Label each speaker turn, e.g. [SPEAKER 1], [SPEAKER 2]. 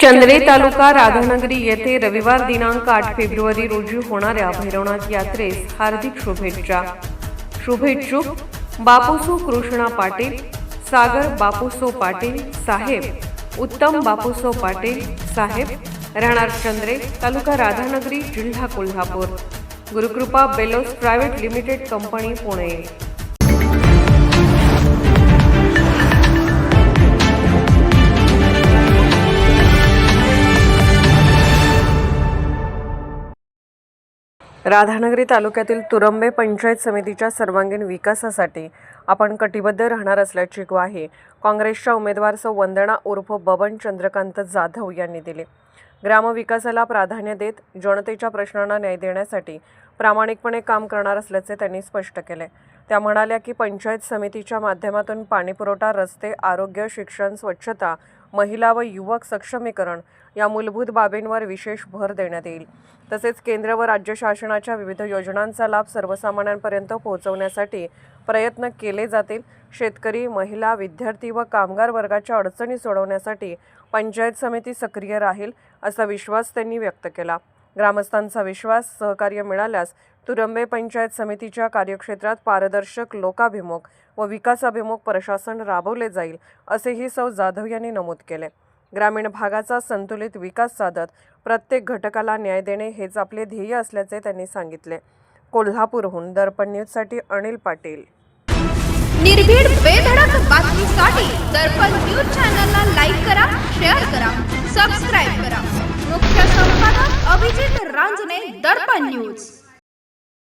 [SPEAKER 1] चंद्रे तालुका राधानगरी येथे रविवार दिनांक 8 फेब्रुवारी रोजी होणाऱ्या भैरवनाथ यात्रेस हार्दिक शुभेच्छुक बापूसो कृष्णा पाटील, सागर बापूसो पाटील साहेब, उत्तम बापूसो पाटील साहेब, राहणार चंद्रे, तालुका राधानगरी, जिल्हा Kolhapur. Gurukrupa bellows private limited company, Pune. Radhanagari तालुक्यातील तुरंबे पंचायत समितीच्या सर्वांगीण विकासासाठी आपण कटिबद्ध राहणार असल्याची ग्वाही काँग्रेसच्या उमेदवार सौ वंदना उर्फ बबन चंद्रकांत जाधव यांनी दिली. ग्रामविकासाला प्राधान्य देत जनतेच्या प्रश्नांना न्याय देण्यासाठी प्रामाणिकपणे काम करणार असल्याचे त्यांनी स्पष्ट केले. त्या म्हणाल्या की पंचायत समितीच्या माध्यमातून पाणीपुरवठा, रस्ते, आरोग्य, शिक्षण, स्वच्छता, महिला व युवक सक्षमीकरण या मूलभूत बाबींवर विशेष भर देण्यात येईल. तसेच केंद्र व राज्य शासनाच्या विविध योजनांचा लाभ सर्वसामान्यांपर्यंत पोहोचवण्यासाठी प्रयत्न केले जातील. शेतकरी, महिला, विद्यार्थी व कामगार वर्गाच्या अडचणी सोडवण्यासाठी पंचायत समिती सक्रिय राहील असा विश्वास त्यांनी व्यक्त केला. ग्रामस्थांचा विश्वास, सहकार्य मिळाल्यास तुरंबे पंचायत समितीच्या कार्यक्षेत्रात पारदर्शक, लोकाभिमुख व विकासाभिमुख प्रशासन राबवले जाईल असेही सौ जाधव यांनी नमूद केले. ग्रामीण भागाचा संतुलित विकास साधत प्रत्येक घटकाला न्याय देणे हेच आपले ध्येय असल्याचे त्यांनी सांगितले. कोल्हापूरहून दर्पण न्यूजसाठी अनिल पाटील.
[SPEAKER 2] निर्भीड बेधडक बातमीसाठी दर्पण न्यूज चॅनलला लाईक करा, शेअर करा, सबस्क्राईब करा. मुख्य संपादक अभिजित रांजणे, दर्पण न्यूज.